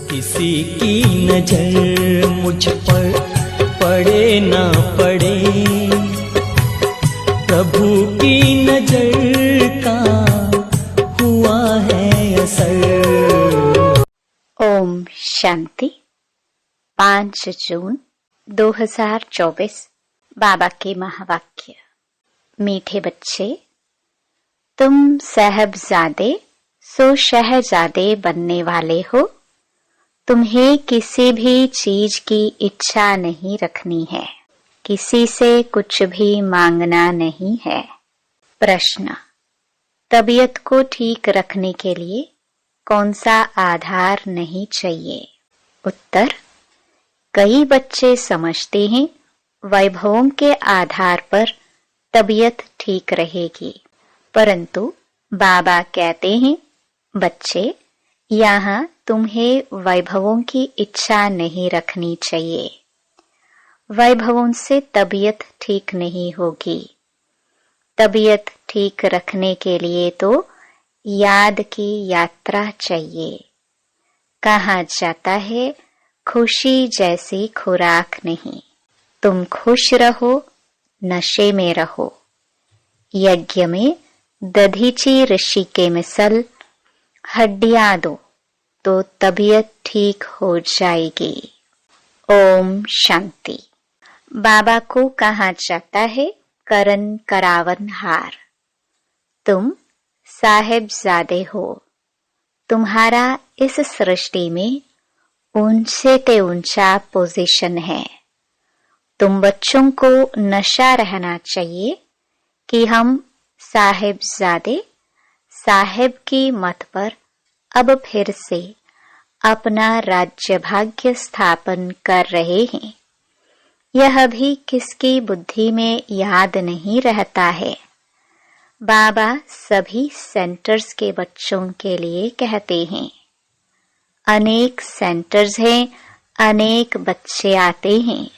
किसी की नजर मुझ पर पड़े ना पड़े, प्रभु की नजर का हुआ है असर। ओम शांति। 5 जून 2024। बाबा के महावाक्य। मीठे बच्चे, तुम साहबजादे सो शहजादे बनने वाले हो। तुम्हें किसी भी चीज की इच्छा नहीं रखनी है, किसी से कुछ भी मांगना नहीं है। प्रश्न, तबीयत को ठीक रखने के लिए कौन सा आधार नहीं चाहिए? उत्तर, कई बच्चे समझते हैं वैभवों के आधार पर तबीयत ठीक रहेगी, परंतु बाबा कहते हैं, बच्चे, यहाँ तुम्हें वैभवों की इच्छा नहीं रखनी चाहिए। वैभवों से तबीयत ठीक नहीं होगी। तबीयत ठीक रखने के लिए तो याद की यात्रा चाहिए। कहा जाता है, खुशी जैसी खुराक नहीं। तुम खुश रहो, नशे में रहो। यज्ञ में दधीची ऋषि के मिसल हड्डियां दो तो तबीयत ठीक हो जाएगी। ओम शांति। बाबा को कहा जाता है करन करावन हार। तुम साहिबजादे हो। तुम्हारा इस सृष्टि में ऊंचे ते ऊंचा पोजीशन है। तुम बच्चों को नशा रहना चाहिए कि हम साहिबजादे साहिब की मत पर अब फिर से अपना राज्य भाग्य स्थापन कर रहे हैं। यह भी किसकी बुद्धि में याद नहीं रहता है। बाबा सभी सेंटर्स के बच्चों के लिए कहते हैं। अनेक सेंटर्स हैं, अनेक बच्चे आते हैं।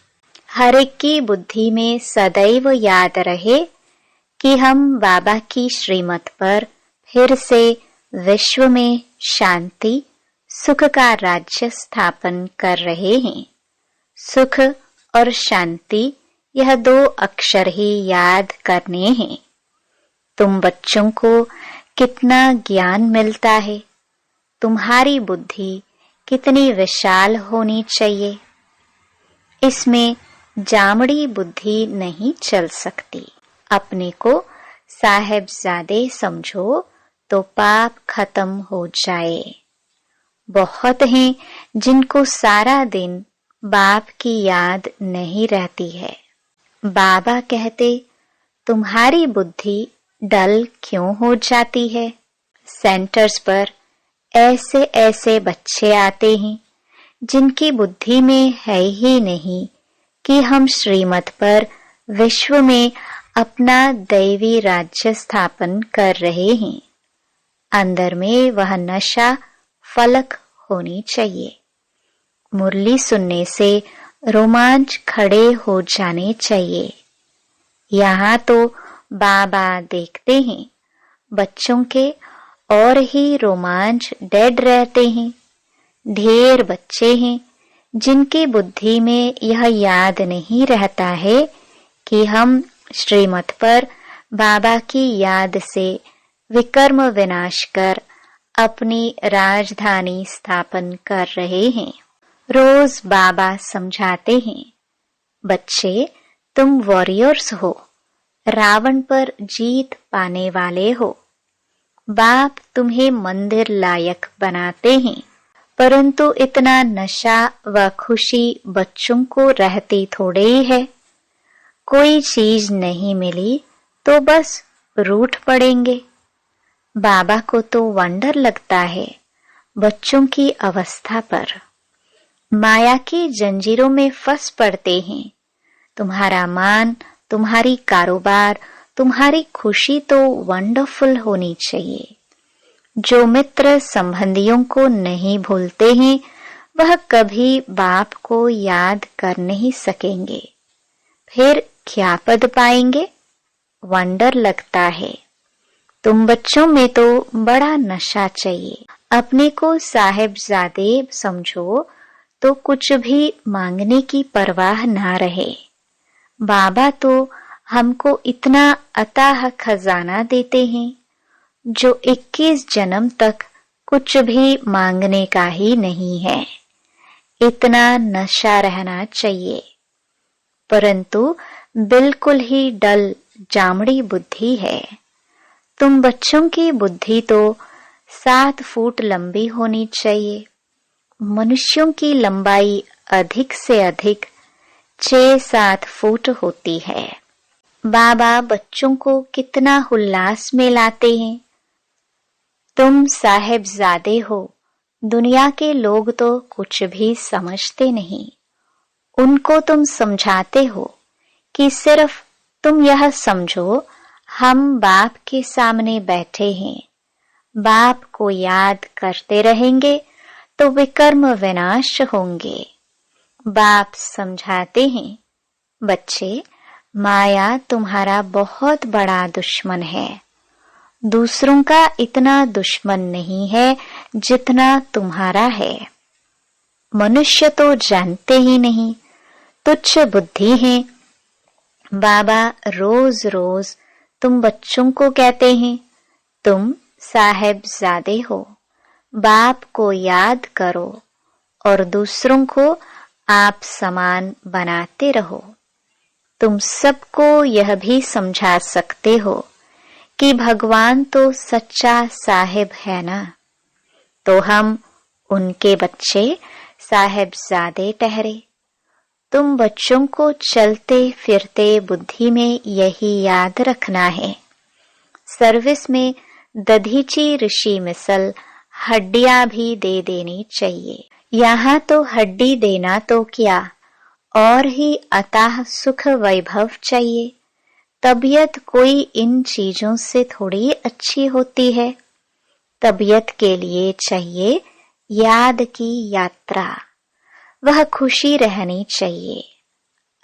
हर एक की बुद्धि में सदैव याद रहे कि हम बाबा की श्रीमत पर फिर से विश्व में शांति सुख का राज्य स्थापन कर रहे हैं। सुख और शांति, यह 2 अक्षर ही याद करने हैं। तुम बच्चों को कितना ज्ञान मिलता है। तुम्हारी बुद्धि कितनी विशाल होनी चाहिए। इसमें जामड़ी बुद्धि नहीं चल सकती। अपने को साहिबजादे समझो तो पाप खत्म हो जाए। बहुत हैं जिनको सारा दिन बाप की याद नहीं रहती है। बाबा कहते, तुम्हारी बुद्धि डल क्यों हो जाती है? सेंटर्स पर ऐसे ऐसे बच्चे आते हैं जिनकी बुद्धि में है ही नहीं कि हम श्रीमत पर विश्व में अपना दैवी राज्य स्थापन कर रहे हैं। अंदर में वह नशा फलक होनी चाहिए। मुरली सुनने से रोमांच खड़े हो जाने चाहिए। यहाँ तो बाबा देखते हैं बच्चों के और ही रोमांच डेड रहते हैं। ढेर बच्चे हैं जिनकी बुद्धि में यह याद नहीं रहता है कि हम श्रीमत पर बाबा की याद से विकर्म विनाश कर अपनी राजधानी स्थापन कर रहे हैं। रोज बाबा समझाते हैं, बच्चे, तुम वॉरियर्स हो, रावण पर जीत पाने वाले हो। बाप तुम्हें मंदिर लायक बनाते हैं, परंतु इतना नशा व खुशी बच्चों को रहती थोड़े ही है। कोई चीज नहीं मिली तो बस रूठ पड़ेंगे। बाबा को तो वंडर लगता है बच्चों की अवस्था पर। माया की जंजीरों में फंस पड़ते हैं। तुम्हारा मान, तुम्हारी कारोबार, तुम्हारी खुशी तो वंडरफुल होनी चाहिए। जो मित्र संबंधियों को नहीं भूलते हैं, वह कभी बाप को याद कर नहीं सकेंगे। फिर क्या पद पाएंगे? वंडर लगता है। तुम बच्चों में तो बड़ा नशा चाहिए। अपने को साहिबजादे समझो तो कुछ भी मांगने की परवाह ना रहे। बाबा तो हमको इतना अथाह खजाना देते हैं जो 21 जन्म तक कुछ भी मांगने का ही नहीं है। इतना नशा रहना चाहिए। परंतु बिल्कुल ही डल जामड़ी बुद्धि है। तुम बच्चों की बुद्धि तो 7 फुट लंबी होनी चाहिए। मनुष्यों की लंबाई अधिक से अधिक 6-7 फुट होती है। बाबा बच्चों को कितना उल्लास में लाते हैं। तुम साहिबजादे हो। दुनिया के लोग तो कुछ भी समझते नहीं। उनको तुम समझाते हो कि सिर्फ तुम यह समझो हम बाप के सामने बैठे हैं, बाप को याद करते रहेंगे तो विकर्म विनाश होंगे। बाप समझाते हैं, बच्चे माया तुम्हारा बहुत बड़ा दुश्मन है। दूसरों का इतना दुश्मन नहीं है जितना तुम्हारा है। मनुष्य तो जानते ही नहीं, तुच्छ बुद्धि है। बाबा रोज रोज तुम बच्चों को कहते हैं, तुम साहिबजादे हो, बाप को याद करो और दूसरों को आप समान बनाते रहो। तुम सबको यह भी समझा सकते हो कि भगवान तो सच्चा साहिब है ना, तो हम उनके बच्चे साहिबजादे ठहरे। तुम बच्चों को चलते फिरते बुद्धि में यही याद रखना है। सर्विस में दधीची ऋषि मिसल हड्डियां भी दे देनी चाहिए। यहाँ तो हड्डी देना तो क्या, और ही अथाह सुख वैभव चाहिए। तबीयत कोई इन चीजों से थोड़ी अच्छी होती है। तबीयत के लिए चाहिए याद की यात्रा, वह खुशी रहनी चाहिए।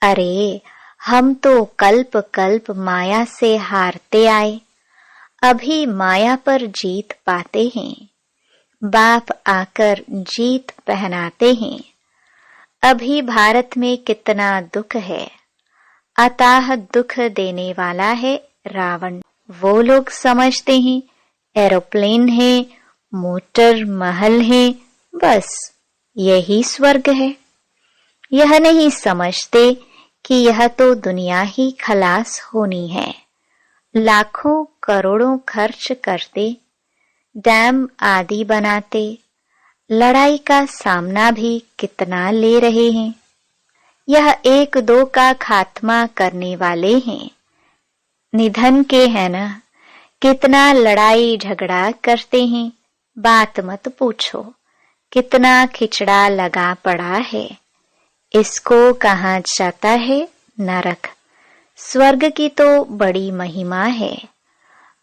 अरे हम तो कल्प कल्प माया से हारते आए, अभी माया पर जीत पाते हैं। बाप आकर जीत पहनाते हैं। अभी भारत में कितना दुख है। अथाह दुख देने वाला है रावण। वो लोग समझते हैं एरोप्लेन है, मोटर महल है, बस यही स्वर्ग है। यह नहीं समझते कि यह तो दुनिया ही खलास होनी है। लाखों करोड़ों खर्च करते, डैम आदि बनाते, लड़ाई का सामना भी कितना ले रहे हैं। यह 1-2 का खात्मा करने वाले हैं। निधन के है ना, कितना लड़ाई झगड़ा करते हैं, बात मत पूछो। कितना खिचड़ा लगा पड़ा है। इसको कहा जाता है नरक। स्वर्ग की तो बड़ी महिमा है।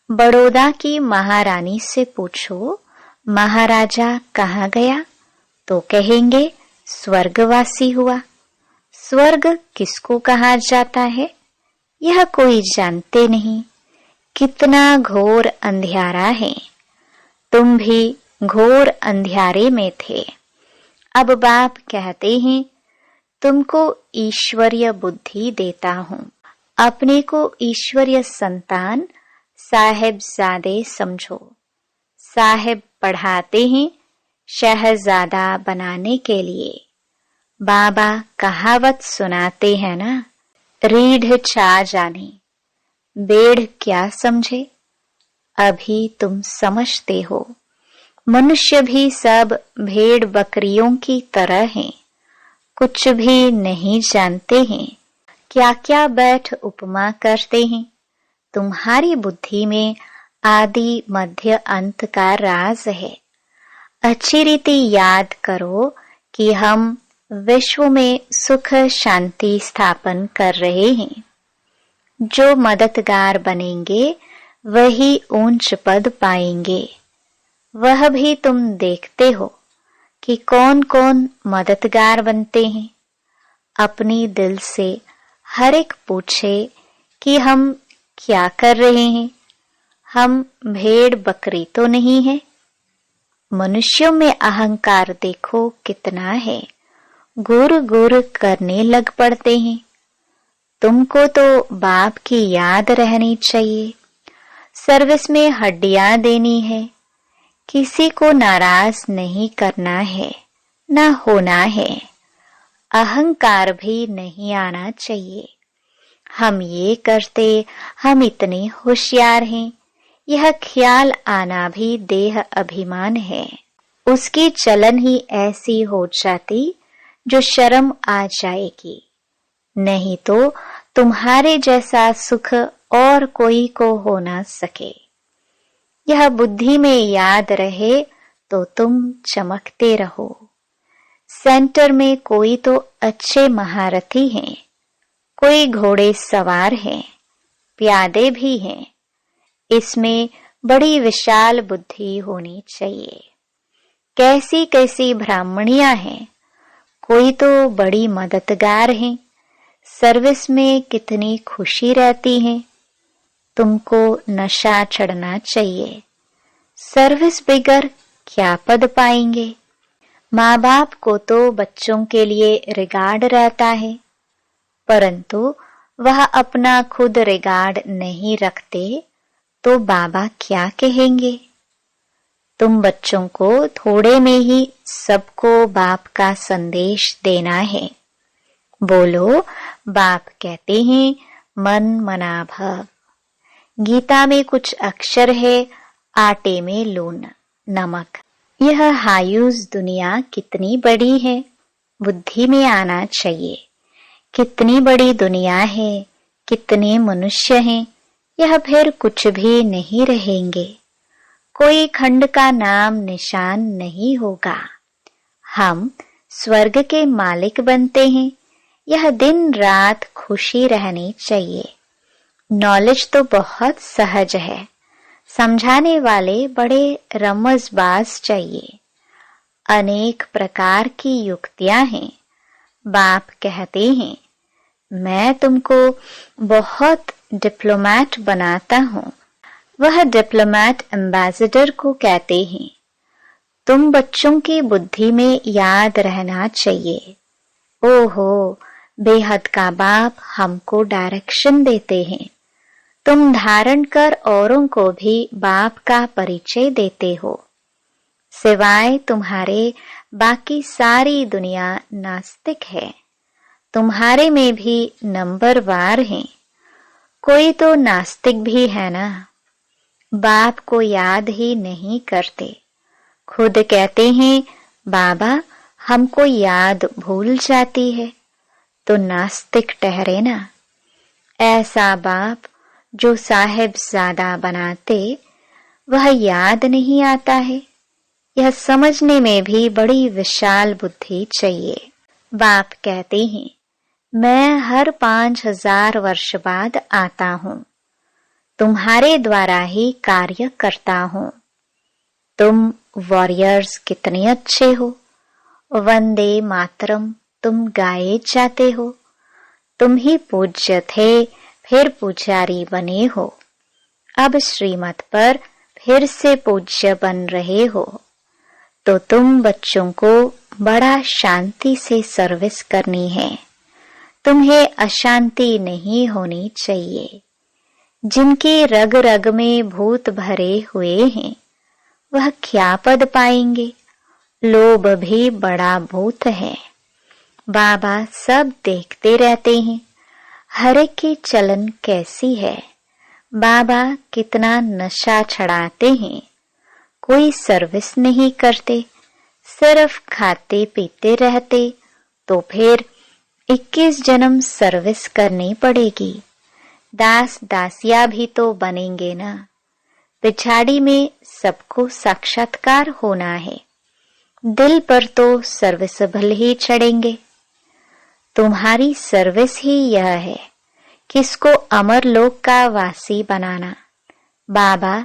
बड़ौदा की महारानी से पूछो महाराजा कहाँ गया, तो कहेंगे स्वर्गवासी हुआ। स्वर्ग किसको कहा जाता है यह कोई जानते नहीं। कितना घोर अंधियारा है। तुम भी घोर अंधियारे में थे। अब बाप कहते हैं तुमको ईश्वरीय बुद्धि देता हूँ। अपने को ईश्वरीय संतान साहिबजादे समझो। साहिब पढ़ाते हैं शहजादा बनाने के लिए। बाबा कहावत सुनाते हैं ना, रीढ़ चा जाने बेढ़ क्या समझे। अभी तुम समझते हो। मनुष्य भी सब भेड़ बकरियों की तरह हैं, कुछ भी नहीं जानते हैं। क्या क्या बैठ उपमा करते हैं। तुम्हारी बुद्धि में आदि मध्य अंत का राज है। अच्छी रीति याद करो कि हम विश्व में सुख शांति स्थापन कर रहे हैं। जो मददगार बनेंगे वही ऊंच पद पाएंगे। वह भी तुम देखते हो कि कौन कौन मददगार बनते हैं। अपनी दिल से हर एक पूछे कि हम क्या कर रहे हैं। हम भेड़ बकरी तो नहीं है। मनुष्यों में अहंकार देखो कितना है, गुर गुर करने लग पड़ते हैं। तुमको तो बाप की याद रहनी चाहिए। सर्विस में हड्डियां देनी है, किसी को नाराज नहीं करना है, ना होना है। अहंकार भी नहीं आना चाहिए। हम ये करते, हम इतने होशियार हैं, यह ख्याल आना भी देह अभिमान है। उसकी चलन ही ऐसी हो जाती जो शर्म आ जाएगी। नहीं तो तुम्हारे जैसा सुख और कोई को हो ना सके। यह बुद्धि में याद रहे तो तुम चमकते रहो। सेंटर में कोई तो अच्छे महारथी हैं, कोई घोड़े सवार हैं, प्यादे भी हैं। इसमें बड़ी विशाल बुद्धि होनी चाहिए। कैसी कैसी ब्राह्मणियां हैं, कोई तो बड़ी मददगार हैं। सर्विस में कितनी खुशी रहती है। तुमको नशा चढ़ना चाहिए। सर्विस बिगर क्या पद पाएंगे। माँ बाप को तो बच्चों के लिए रिगार्ड रहता है, परंतु वह अपना खुद रिगार्ड नहीं रखते तो बाबा क्या कहेंगे। तुम बच्चों को थोड़े में ही सबको बाप का संदेश देना है। बोलो, बाप कहते हैं मन मना भव। गीता में कुछ अक्षर है, आटे में लून नमक। यह हायूज दुनिया कितनी बड़ी है, बुद्धि में आना चाहिए। कितनी बड़ी दुनिया है, कितने मनुष्य हैं, यह फिर कुछ भी नहीं रहेंगे। कोई खंड का नाम निशान नहीं होगा। हम स्वर्ग के मालिक बनते हैं। यह दिन रात खुशी रहनी चाहिए। नॉलेज तो बहुत सहज है, समझाने वाले बड़े रमजबाज चाहिए। अनेक प्रकार की युक्तियां हैं। बाप कहते हैं मैं तुमको बहुत डिप्लोमैट बनाता हूँ। वह डिप्लोमैट एम्बेसडर को कहते हैं। तुम बच्चों की बुद्धि में याद रहना चाहिए। ओहो, बेहद का बाप हमको डायरेक्शन देते हैं। तुम धारण कर औरों को भी बाप का परिचय देते हो। सिवाय तुम्हारे बाकी सारी दुनिया नास्तिक है। तुम्हारे में भी नंबरवार हैं। कोई तो नास्तिक भी है ना। बाप को याद ही नहीं करते। खुद कहते हैं बाबा हमको याद भूल जाती है, तो नास्तिक ठहरे ना। ऐसा बाप जो साहिबजादा बनाते, वह याद नहीं आता है। यह समझने में भी बड़ी विशाल बुद्धि चाहिए। बाप कहते हैं मैं हर 5000 वर्ष बाद आता हूँ। तुम्हारे द्वारा ही कार्य करता हूँ। तुम वॉरियर्स कितने अच्छे हो। वंदे मातरम तुम गाए जाते हो। तुम ही पूज्य थे, फिर पुजारी बने हो। अब श्रीमत पर फिर से पूज्य बन रहे हो। तो तुम बच्चों को बड़ा शांति से सर्विस करनी है। तुम्हें अशांति नहीं होनी चाहिए। जिनकी रग रग में भूत भरे हुए हैं, वह क्या पद पाएंगे। लोभ भी बड़ा भूत है। बाबा सब देखते रहते हैं। हर एक की चलन कैसी है। बाबा कितना नशा चढ़ाते हैं। कोई सर्विस नहीं करते, सिर्फ खाते पीते रहते, तो फिर 21 जन्म सर्विस करनी पड़ेगी। दास दासिया भी तो बनेंगे ना। पिछाड़ी में सबको साक्षात्कार होना है। दिल पर तो सर्विसेबल ही चढ़ेंगे। तुम्हारी सर्विस ही यह है, किसको अमर लोक का वासी बनाना। बाबा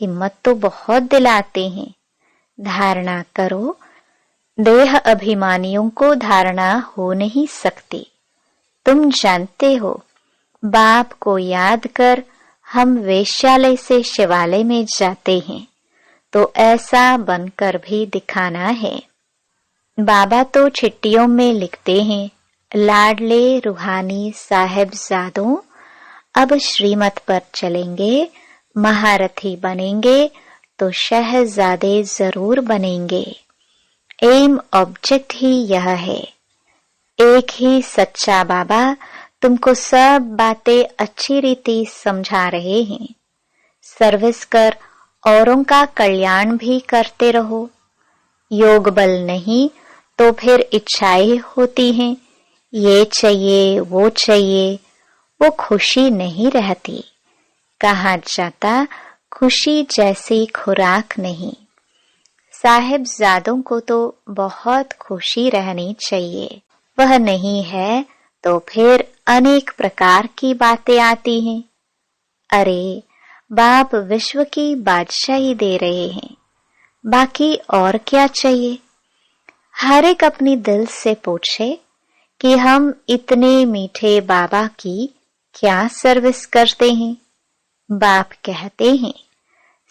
हिम्मत तो बहुत दिलाते हैं। धारणा करो। देह अभिमानियों को धारणा हो नहीं सकती। तुम जानते हो, बाप को याद कर हम वेश्यालय से शिवालय में जाते हैं, तो ऐसा बनकर भी दिखाना है। बाबा तो चिट्ठियों में लिखते हैं, लाडले रूहानी साहिबजादों, अब श्रीमत पर चलेंगे, महारथी बनेंगे तो शहजादे जरूर बनेंगे। एम ऑब्जेक्ट ही यह है। एक ही सच्चा बाबा तुमको सब बातें अच्छी रीति समझा रहे हैं। सर्विस कर औरों का कल्याण भी करते रहो। योग बल नहीं तो फिर इच्छाएं होती हैं, ये चाहिए वो चाहिए, वो खुशी नहीं रहती। कहा जाता खुशी जैसी खुराक नहीं। साहिबजादों को तो बहुत खुशी रहनी चाहिए, वह नहीं है तो फिर अनेक प्रकार की बातें आती हैं। अरे बाप विश्व की बादशाही दे रहे हैं, बाकी और क्या चाहिए। हर एक अपनी दिल से पूछे कि हम इतने मीठे बाबा की क्या सर्विस करते हैं। बाप कहते हैं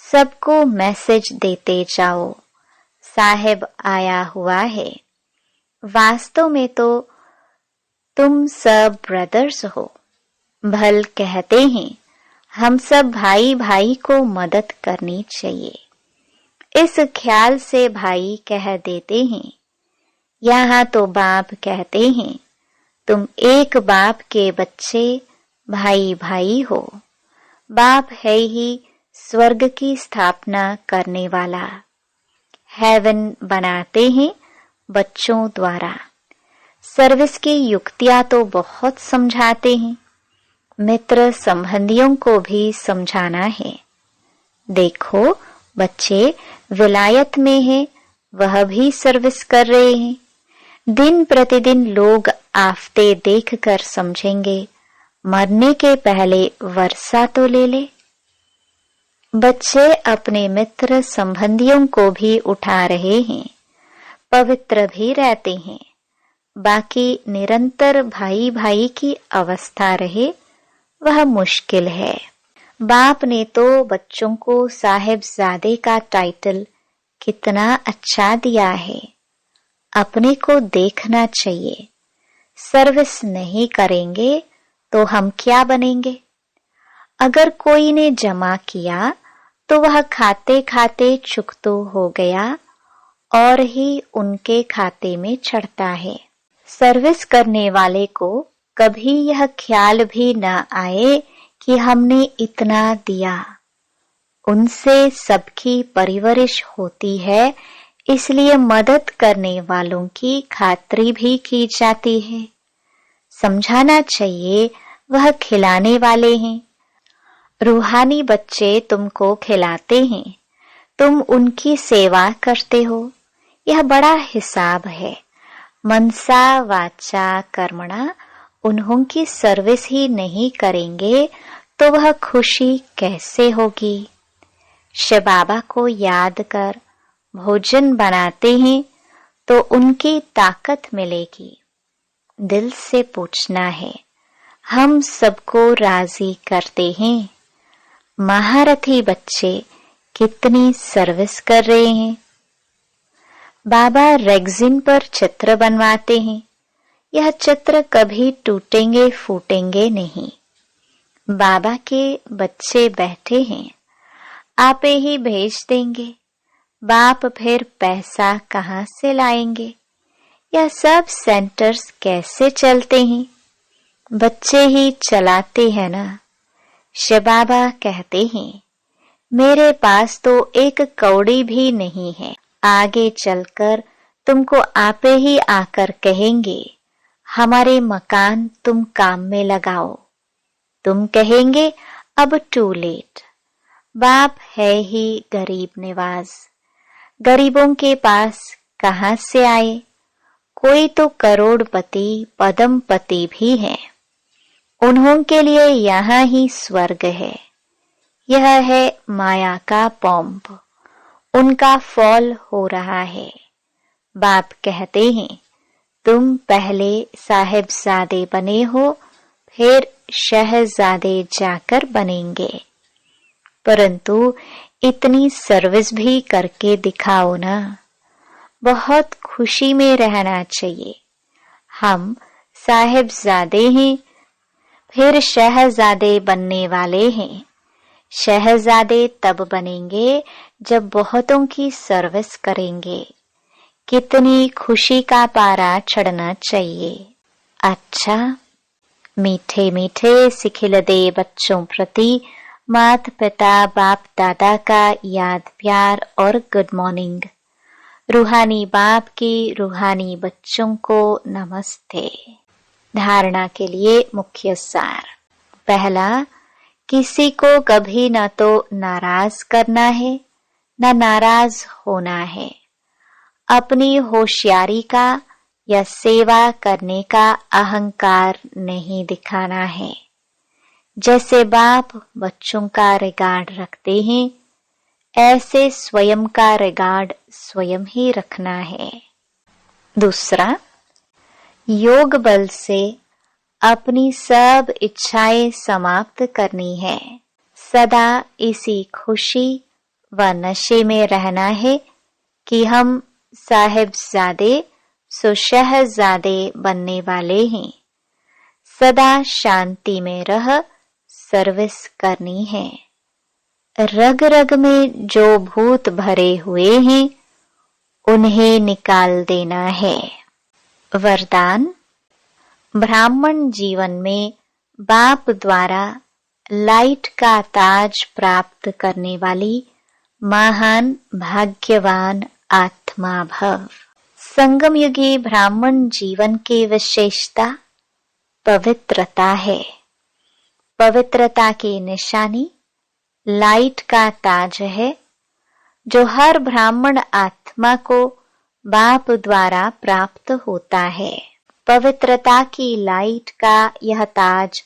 सबको मैसेज देते जाओ, साहिब आया हुआ है। वास्तव में तो तुम सब ब्रदर्स हो। भल कहते हैं हम सब भाई भाई को मदद करनी चाहिए। इस ख्याल से भाई कह देते हैं। यहाँ तो बाप कहते हैं तुम एक बाप के बच्चे भाई भाई हो। बाप है ही स्वर्ग की स्थापना करने वाला। हेवन बनाते हैं बच्चों द्वारा। सर्विस की युक्तियां तो बहुत समझाते हैं, मित्र संबंधियों को भी समझाना है। देखो बच्चे विलायत में हैं, वह भी सर्विस कर रहे हैं। दिन प्रतिदिन लोग आफते देखकर समझेंगे मरने के पहले वर्षा तो ले ले। बच्चे अपने मित्र संबंधियों को भी उठा रहे हैं, पवित्र भी रहते हैं। बाकी निरंतर भाई भाई की अवस्था रहे वह मुश्किल है। बाप ने तो बच्चों को साहिबजादे का टाइटल कितना अच्छा दिया है। अपने को देखना चाहिए। सर्विस नहीं करेंगे तो हम क्या बनेंगे। अगर कोई ने जमा किया तो वह खाते खाते चुकतो हो गया और ही उनके खाते में चढ़ता है। सर्विस करने वाले को कभी यह ख्याल भी न आए कि हमने इतना दिया। उनसे सबकी परवरिश होती है, इसलिए मदद करने वालों की खातिरी भी की जाती है। समझाना चाहिए वह खिलाने वाले हैं। रूहानी बच्चे तुमको खिलाते हैं, तुम उनकी सेवा करते हो। यह बड़ा हिसाब है। मनसा वाचा कर्मणा उन्हों की सर्विस ही नहीं करेंगे तो वह खुशी कैसे होगी। शिव बाबा को याद कर भोजन बनाते हैं तो उनकी ताकत मिलेगी। दिल से पूछना है, हम सबको राजी करते हैं। महारथी बच्चे कितनी सर्विस कर रहे हैं। बाबा रेगजिन पर चित्र बनवाते हैं। यह चित्र कभी टूटेंगे फूटेंगे नहीं। बाबा के बच्चे बैठे हैं, आपे ही भेज देंगे। बाप फिर पैसा कहाँ से लाएंगे। यह सब सेंटर्स कैसे चलते हैं, बच्चे ही चलाते हैं ना। शिव बाबा कहते हैं मेरे पास तो एक कौड़ी भी नहीं है। आगे चलकर तुमको आपे ही आकर कहेंगे हमारे मकान तुम काम में लगाओ। तुम कहेंगे अब टू लेट। बाप है ही गरीब निवाज। गरीबों के पास कहाँ से आए। कोई तो करोड़पति पद्मपति भी है। उन्हों के लिए यहाँ ही स्वर्ग है। यह है माया का पॉम्प, उनका फॉल हो रहा है। बाप कहते हैं तुम पहले साहिबजादे बने हो, फिर शहजादे जाकर बनेंगे। परंतु इतनी सर्विस भी करके दिखाओ ना। बहुत खुशी में रहना चाहिए। हम साहिबजादे हैं, फिर शहजादे बनने वाले हैं। शहजादे तब बनेंगे जब बहुतों की सर्विस करेंगे। कितनी खुशी का पारा चढ़ना चाहिए। अच्छा, मीठे मीठे सिखिलदे बच्चों प्रति माता पिता बाप दादा का याद प्यार और गुड मॉर्निंग। रूहानी बाप की रूहानी बच्चों को नमस्ते। धारणा के लिए मुख्य सार। पहला, किसी को कभी न तो नाराज करना है न नाराज होना है। अपनी होशियारी का या सेवा करने का अहंकार नहीं दिखाना है। जैसे बाप बच्चों का रिगार्ड रखते हैं, ऐसे स्वयं का रिगार्ड स्वयं ही रखना है। दूसरा, योग बल से अपनी सब इच्छाएं समाप्त करनी है। सदा इसी खुशी व नशे में रहना है कि हम साहिबजादे सो शहजादे बनने वाले हैं। सदा शांति में रह सर्विस करनी है। रग रग में जो भूत भरे हुए हैं उन्हें निकाल देना है। वरदान। ब्राह्मण जीवन में बाप द्वारा लाइट का ताज प्राप्त करने वाली महान भाग्यवान आत्मा भव। संगम युगी ब्राह्मण जीवन की विशेषता पवित्रता है। पवित्रता की निशानी लाइट का ताज है, जो हर ब्राह्मण आत्मा को बाप द्वारा प्राप्त होता है। पवित्रता की लाइट का यह ताज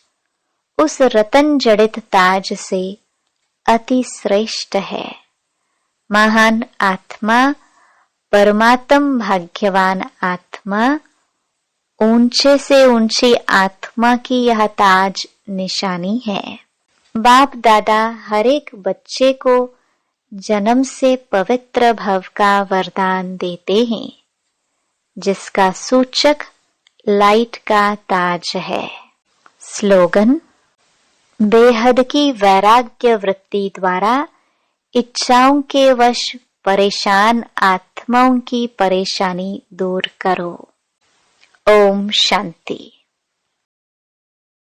उस रतन जड़ित ताज से अति श्रेष्ठ है। महान आत्मा, परमात्म भाग्यवान आत्मा, ऊंचे से ऊंची आत्मा की यह ताज निशानी है। बाप दादा हर एक बच्चे को जन्म से पवित्र भव का वरदान देते हैं, जिसका सूचक लाइट का ताज है। स्लोगन। बेहद की वैराग्य वृत्ति द्वारा इच्छाओं के वश परेशान आत्माओं की परेशानी दूर करो। ओम शांति।